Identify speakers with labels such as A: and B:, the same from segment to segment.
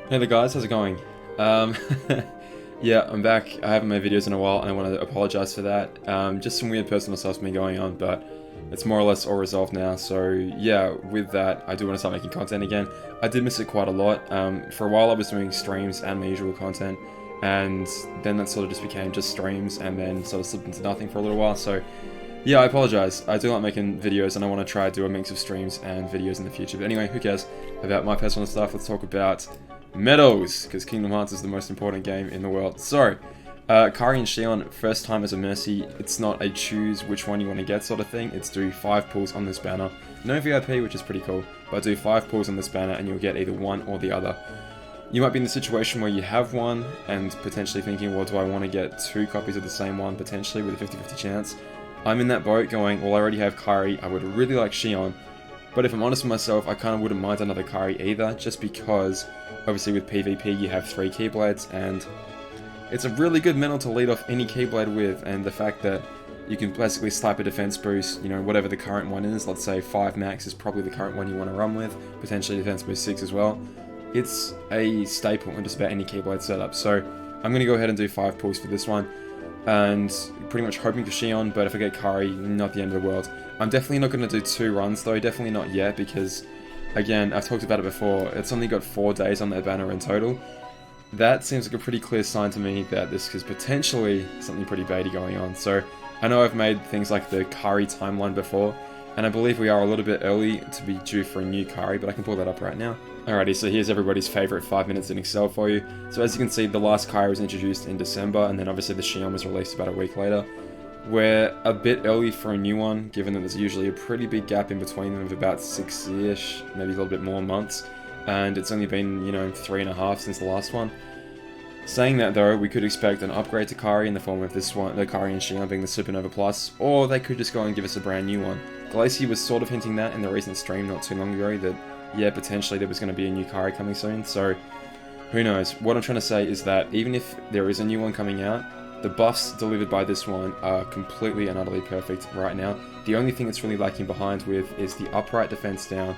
A: Hey there guys, how's it going? Um, yeah, I'm back. I haven't made videos in a while and I want to apologize for that. Just some weird personal stuff's been going on, but it's more or less all resolved now. So yeah, with that, I do want to start making content again. I did miss it quite a lot. For a while I was doing streams and my usual content, and then that sort of just became just streams and then sort of slipped into nothing for a little while. So yeah, I apologize. I do like making videos and I want to try to do a mix of streams and videos in the future. But anyway, who cares about my personal stuff? Let's talk about medals, because Kingdom Hearts is the most important game in the world. So, Kairi and Xion, first time as a Mercy. It's not a choose which one you want to get sort of thing. It's do 5 pulls on this banner. No VIP, which is pretty cool, but do 5 pulls on this banner and you'll get either one or the other. You might be in the situation where you have one and potentially thinking, well, do I want to get 2 copies of the same one, potentially, with a 50-50 chance? I'm in that boat going, well, I already have Kairi, I would really like Xion, but if I'm honest with myself, I kind of wouldn't mind another Kairi either, just because, obviously with PvP you have 3 Keyblades, and it's a really good medal to lead off any Keyblade with, and the fact that you can basically slap a defense boost, you know, whatever the current one is, let's say 5 max is probably the current one you want to run with, potentially defense boost 6 as well. It's a staple in just about any Keyblade setup, so I'm going to go ahead and do 5 pulls for this one, and pretty much hoping for Xion, but if I get Kairi, not the end of the world. I'm definitely not going to do 2 runs though, definitely not yet, because again, I've talked about it before, it's only got 4 days on their banner in total. That seems like a pretty clear sign to me that this is potentially something pretty baity going on. So I know I've made things like the Kairi timeline before, and I believe we are a little bit early to be due for a new Kairi, but I can pull that up right now. Alrighty, so here's everybody's favourite 5 minutes in Excel for you. So as you can see, the last Kairi was introduced in December, and then obviously the Xion was released about a week later. We're a bit early for a new one, given that there's usually a pretty big gap in between them of about 6-ish, maybe a little bit more months, and it's only been, you know, 3.5 since the last one. Saying that though, we could expect an upgrade to Kairi in the form of this one, the Kairi and Xion being the Supernova Plus, or they could just go and give us a brand new one. Glacier was sort of hinting that in the recent stream not too long ago, that yeah, potentially there was going to be a new Kairi coming soon, so who knows. What I'm trying to say is that even if there is a new one coming out, the buffs delivered by this one are completely and utterly perfect right now. The only thing it's really lacking behind with is the upright defense down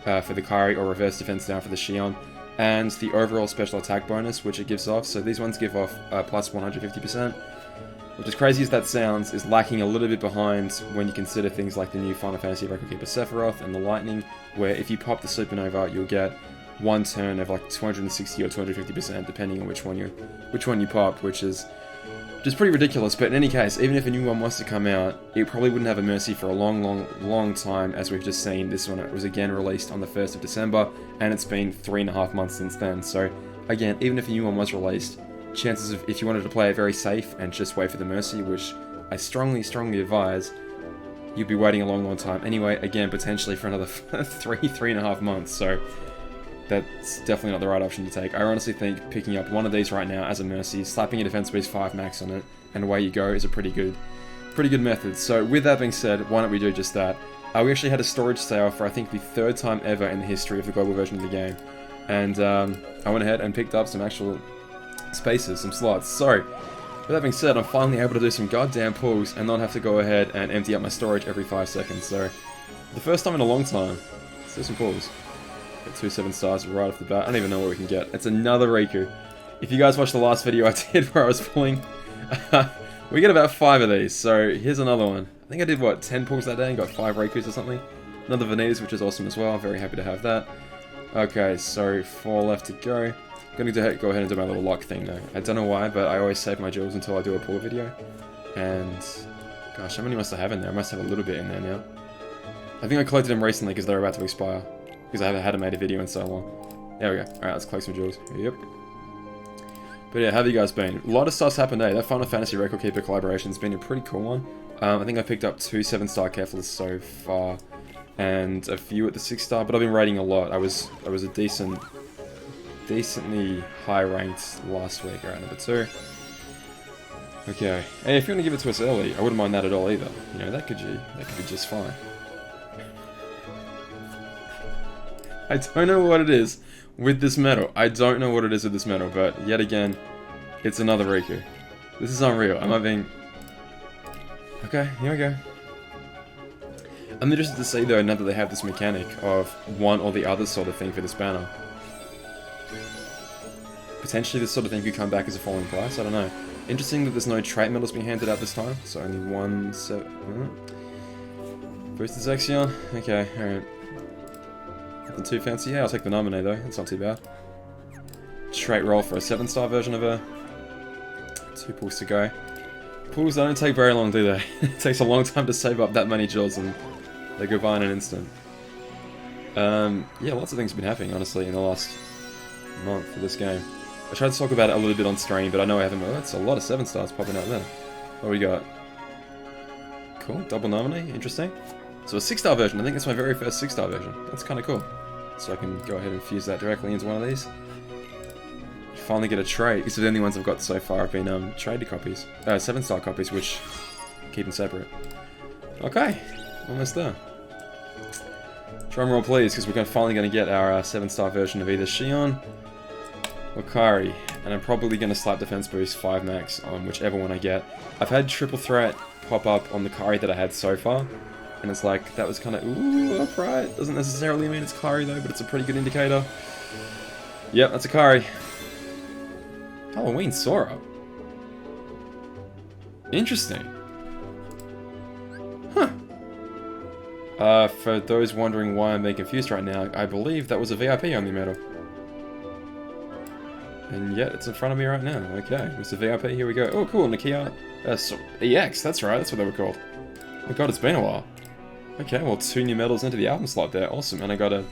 A: for the Kairi, or reverse defense down for the Xion, and the overall special attack bonus which it gives off. So these ones give off plus 150%, which, as crazy as that sounds, is lacking a little bit behind when you consider things like the new Final Fantasy Record Keeper Sephiroth and the Lightning, where if you pop the Supernova, you'll get one turn of like 260 or 250% depending on which one you pop, which is just pretty ridiculous. But in any case, even if a new one was to come out, it probably wouldn't have a Mercy for a long time, as we've just seen. This one was again released on the 1st of December, and it's been 3.5 months since then. So again, even if a new one was released, chances of, if you wanted to play it very safe and just wait for the Mercy, which I strongly advise, you'd be waiting a long time. Anyway, again, potentially for another 3.5 months, so that's definitely not the right option to take. I honestly think picking up one of these right now as a Mercy, slapping a defense boost 5 max on it, and away you go, is a pretty good method. So with that being said, why don't we do just that? We actually had a storage sale for I think the 3rd time ever in the history of the global version of the game, and I went ahead and picked up some actual spaces, some slots. So with that being said, I'm finally able to do some goddamn pulls and not have to go ahead and empty out my storage every 5 seconds. So the first time in a long time, let's do some pulls. Got 2 7 stars right off the bat. I don't even know what we can get. It's another Riku. If you guys watched the last video I did where I was pulling, we get about 5 of these. So here's another one. I think I did, what, 10 pulls that day and got 5 Rikus or something. Another Vanitas, which is awesome as well. Very happy to have that. Okay, so 4 left to go. I'm going to go ahead and do my little lock thing though. I don't know why, but I always save my jewels until I do a pull video. And gosh, how many must I have in there? I must have a little bit in there now. I think I collected them recently because they're about to expire, because I hadn't made a video in so long. There we go. Alright, let's collect some jewels. Yep. But yeah, how have you guys been? A lot of stuff's happened, eh? That Final Fantasy Record Keeper collaboration's been a pretty cool one. I think I picked up 2 7-star Keflas so far, and a few at the 6-star, but I've been rating a lot. I was a decently high ranked last week. Alright, number 2. Okay. Hey, if you want to give it to us early, I wouldn't mind that at all either. You know, that could be just fine. I don't know what it is with this medal. I don't know what it is with this medal, but yet again, it's another Riku. This is unreal. I'm not being... Okay, here we go. I'm interested to see though, now that they have this mechanic of one or the other sort of thing for this banner. potentially this sort of thing could come back as a falling price, I don't know. Interesting that there's no trait medals being handed out this time, so only one, boosted Xion? Okay, alright. Nothing too fancy. Yeah, I'll take the nominee though, that's not too bad. Trait roll for a 7-star version of her. 2 pulls to go. Pulls don't take very long, do they? It takes a long time to save up that many jewels and they go by in an instant. Yeah, lots of things have been happening, honestly, in the last month for this game. I tried to talk about it a little bit on stream, but I know I haven't. Oh, that's a lot of 7-stars popping out there. What do we got? Cool, double nominee, interesting. So a 6-star version, I think that's my very first 6-star version. That's kind of cool. So I can go ahead and fuse that directly into one of these. Finally get a trade, because the only ones I've got so far have been traded copies. 7-star copies, which keep them separate. Okay, almost there. Drum roll please, because we're finally going to get our 7-star version of either Xion or Kairi, and I'm probably going to slap defense boost 5 max on whichever one I get. I've had triple threat pop up on the Kairi that I had so far, and it's like, that was kind of, ooh, upright. Doesn't necessarily mean it's Kairi though, but it's a pretty good indicator. Yep, that's a Kairi. Halloween Sora. Interesting. Huh. For those wondering why I'm being confused right now, I believe that was a VIP only medal. And yet, it's in front of me right now. Okay, it's a VIP, here we go. Oh, cool, Nakia. EX, that's right, that's what they were called. Oh my god, it's been a while. Okay, well, 2 new medals into the album slot there, awesome. And I got a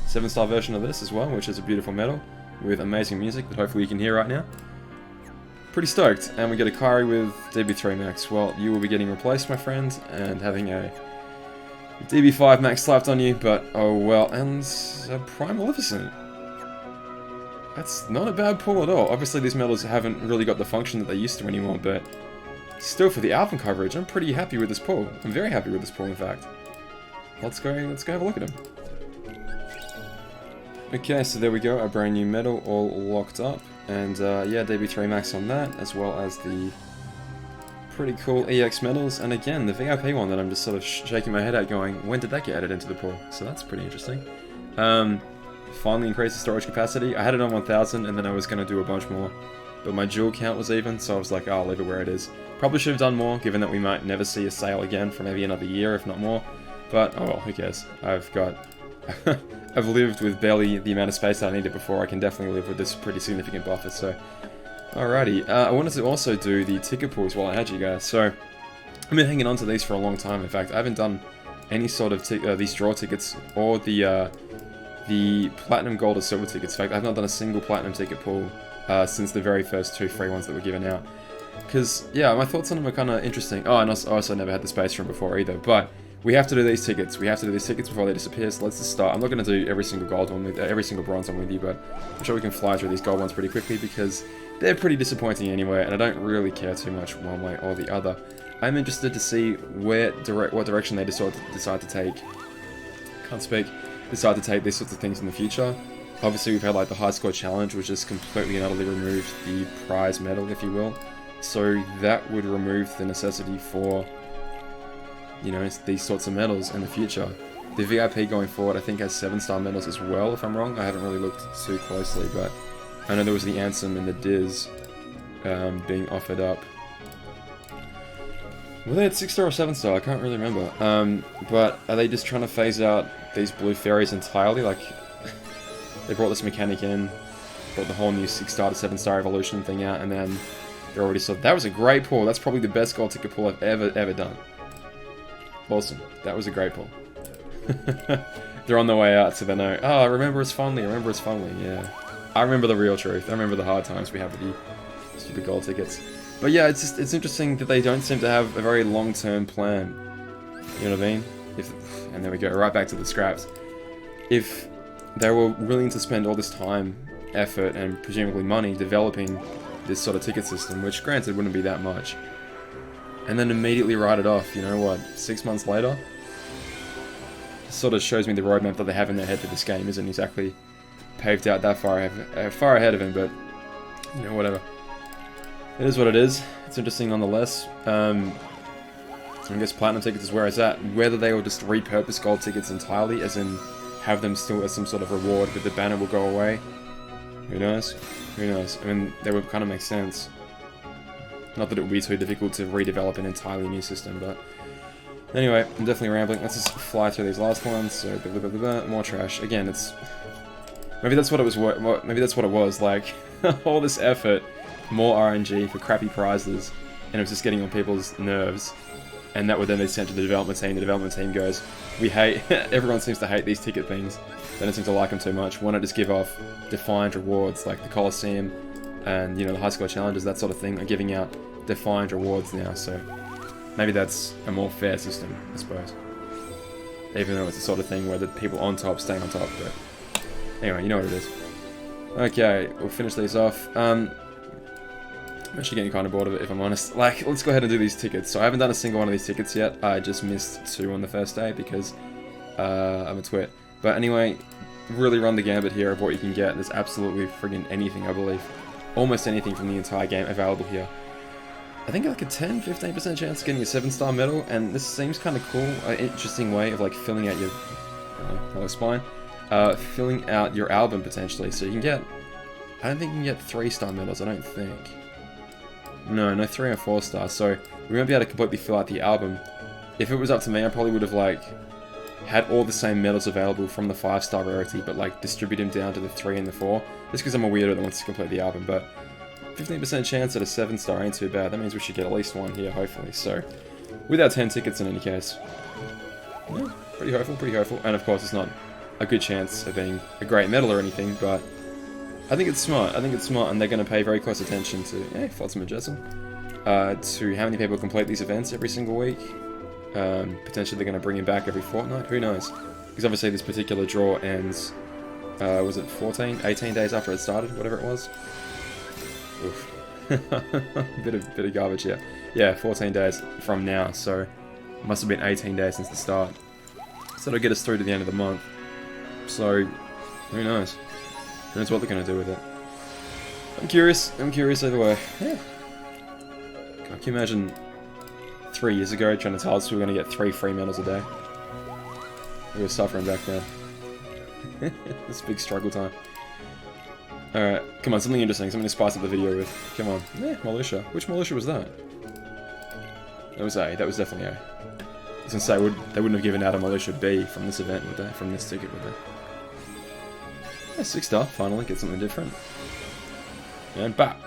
A: 7-star version of this as well, which is a beautiful medal with amazing music that hopefully you can hear right now. Pretty stoked. And we get a Kairi with DB3 max. Well, you will be getting replaced, my friend, and having a DB5 max slapped on you, but oh well. And a Prime Maleficent. That's not a bad pull at all. Obviously these medals haven't really got the function that they used to anymore, but still for the album coverage, I'm pretty happy with this pull. I'm very happy with this pull, in fact. Let's go have a look at him. Okay, so there we go, a brand new medal all locked up. And yeah, DB3 max on that, as well as the pretty cool EX medals. And again, the VIP one that I'm just sort of shaking my head at going, when did that get added into the pool? So that's pretty interesting. Finally increased the storage capacity. I had it on 1000 and then I was going to do a bunch more. But my jewel count was even, so I was like, oh, I'll leave it where it is. Probably should have done more, given that we might never see a sale again for maybe another year, if not more. But, oh well, who cares? I've lived with barely the amount of space that I needed before. I can definitely live with this pretty significant buffer, so... Alrighty, I wanted to also do the ticket pools while I had you guys. So, I've been hanging on to these for a long time. In fact, I haven't done any sort of these draw tickets or the platinum, gold, or silver tickets. In fact, I've not done a single platinum ticket pool since the very first 2 free ones that were given out. Because, yeah, my thoughts on them are kind of interesting. Oh, and I also never had the space for them before either. But we have to do these tickets. We have to do these tickets before they disappear. So let's just start. I'm not going to do every single gold one with every single bronze one with you, but I'm sure we can fly through these gold ones pretty quickly because they're pretty disappointing anyway, and I don't really care too much one way or the other. I'm interested to see what direction they decide to take. Can't speak. Decide to take these sorts of things in the future. Obviously, we've had like the high score challenge, which just completely and utterly removed the prize medal, if you will. So that would remove the necessity for, you know, these sorts of medals in the future. The VIP going forward, I think, has 7-star medals as well, if I'm wrong. I haven't really looked too closely, but I know there was the Ansem and the Diz being offered up. Were they at 6-star or 7-star? I can't really remember. But are they just trying to phase out these blue fairies entirely? Like, they brought this mechanic in, brought the whole new 6-star to 7-star evolution thing out, and then they're already sort of... That was a great pull. That's probably the best gold ticket pull I've ever done. Awesome. That was a great pull. They're on their way out, so they know, oh, I remember us fondly, yeah. I remember the real truth. I remember the hard times we had with the stupid gold tickets. But yeah, it's interesting that they don't seem to have a very long-term plan. You know what I mean? And there we go, right back to the scraps. If they were willing to spend all this time, effort, and presumably money developing this sort of ticket system, which granted wouldn't be that much, and then immediately write it off, you know what, 6 months later? It sort of shows me the roadmap that they have in their head for this game isn't exactly paved out that far ahead of him, but, you know, whatever. It is what it is. It's interesting nonetheless. I guess platinum tickets is where it's at. Whether they will just repurpose gold tickets entirely, as in have them still as some sort of reward, but the banner will go away. Who knows? Who knows? I mean, that would kind of make sense. Not that it would be too difficult to redevelop an entirely new system, but... Anyway, I'm definitely rambling. Let's just fly through these last ones. So, more trash. Again, it's... Maybe that's what it was. Maybe that's what it was. Like, all this effort, more RNG for crappy prizes, and it was just getting on people's nerves. And that would then be sent to the development team. The development team goes, we hate... Everyone seems to hate these ticket things. They don't seem to like them too much. Why not just give off defined rewards, like the Coliseum and, you know, the high score challenges, that sort of thing, are giving out defined rewards now, so maybe that's a more fair system, I suppose. Even though it's the sort of thing where the people on top stay on top, but anyway, you know what it is. Okay, we'll finish these off. I'm actually getting kind of bored of it, if I'm honest. Like, let's go ahead and do these tickets. So I haven't done a single one of these tickets yet. I just missed 2 on the first day because I'm a twit. But anyway, really run the gambit here of what you can get. There's absolutely friggin' anything, I believe. Almost anything from the entire game available here. I think like a 10-15% chance of getting a 7-star medal, and this seems kind of cool, an interesting way of like filling out your hello spine, filling out your album potentially. So you can get, I don't think you can get 3-star medals, I don't think. No 3 or 4 stars, so we won't be able to completely fill out the album. If it was up to me, I probably would have like had all the same medals available from the 5-star rarity, but like distribute them down to the 3 and the 4, just because I'm a weirdo that wants to complete the album. But 15% chance at a 7-star ain't too bad. That means we should get at least 1 here, hopefully. So, with our 10 tickets in any case. Yeah, pretty hopeful. And of course, it's not a good chance of being a great medal or anything, but I think it's smart. And they're going to pay very close attention to, Flotsam and Jetsam, to how many people complete these events every single week. Potentially they're going to bring him back every fortnight, who knows? Because obviously this particular draw ends, was it 18 days after it started, whatever it was? Oof. bit of garbage here. Yeah, 14 days from now, so it must have been 18 days since the start. So that'll get us through to the end of the month. So, who knows? Who knows what they're going to do with it? I'm curious either way. Yeah. Can you imagine 3 years ago trying to tell us we were going to get 3 free medals a day? We were suffering back then. This big struggle time. Alright, come on, something interesting, something to spice up the video with. Come on. Militia. Which militia was that? That was A, that was definitely A. I was going to say, they wouldn't have given out a militia B from this event, would they? From this ticket, would they? Yeah, 6-star, finally, get something different. And bap!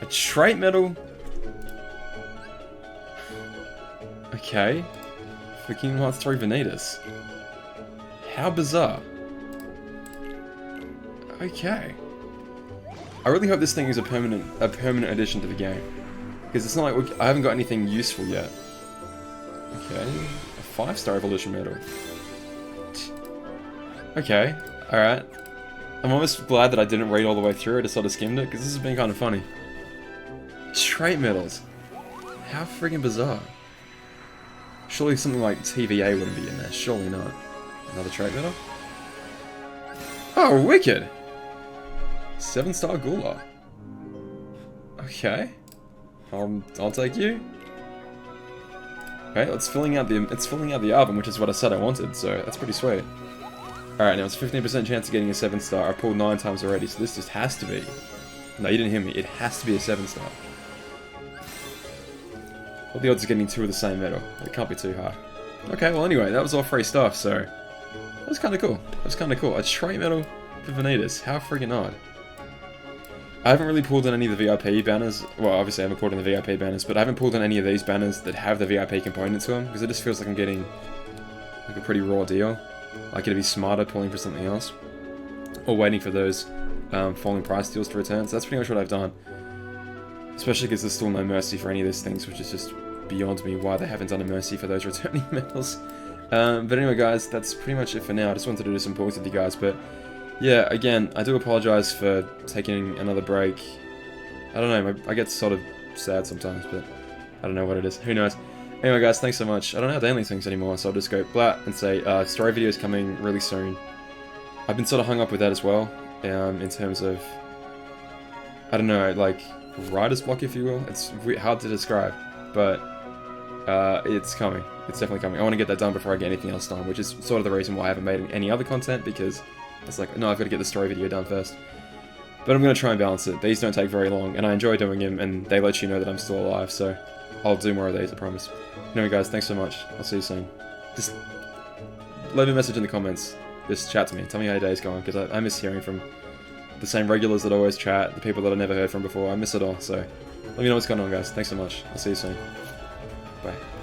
A: A trait medal? Okay. For Kingdom Hearts 3 Vanitas. How bizarre. Okay. I really hope this thing is a permanent addition to the game. Because it's not like I haven't got anything useful yet. Okay. A 5-star evolution medal. Okay. Alright. I'm almost glad that I didn't read all the way through it, I sort of skimmed it, because this has been kind of funny. Trait medals. How friggin' bizarre. Surely something like TVA wouldn't be in there. Surely not. Another trait medal? Oh, wicked! 7-star Gula. Okay. I'll take you. Okay, it's filling out the album, which is what I said I wanted, so that's pretty sweet. Alright, now it's 15% chance of getting a 7-star. I pulled 9 times already, so this just has to be. No, you didn't hear me. It has to be a 7-star. What the odds of getting 2 of the same medal? It can't be too hard. Okay, well anyway, that was all free stuff, so that was kind of cool. A trait medal for Vanitas. How friggin' odd. I haven't really pulled in any of the VIP banners. Well, obviously I haven't pulled in the VIP banners, but I haven't pulled in any of these banners that have the VIP component to them, because it just feels like I'm getting like a pretty raw deal. Like it'd be smarter pulling for something else. Or waiting for those falling price deals to return. So that's pretty much what I've done. Especially because there's still no mercy for any of these things, which is just beyond me why they haven't done a mercy for those returning medals. But anyway guys, that's pretty much it for now. I just wanted to do some pulls with you guys, but yeah, again, I do apologise for taking another break. I don't know, I get sort of sad sometimes, but I don't know what it is. Who knows? Anyway guys, thanks so much. I don't know how to end these things anymore, so I'll just go blat and say story video is coming really soon. I've been sort of hung up with that as well, in terms of, I don't know, like writer's block, if you will. It's hard to describe, but it's coming. It's definitely coming. I want to get that done before I get anything else done, which is sort of the reason why I haven't made any other content, because It's like, no, I've got to get the story video done first. But I'm going to try and balance it. These don't take very long, and I enjoy doing them, and they let you know that I'm still alive, so I'll do more of these, I promise. Anyway guys, thanks so much. I'll see you soon. Just leave me a message in the comments. Just chat to me. Tell me how your day's going, because I miss hearing from the same regulars that always chat, the people that I never heard from before. I miss it all, so let me know what's going on, guys. Thanks so much. I'll see you soon. Bye.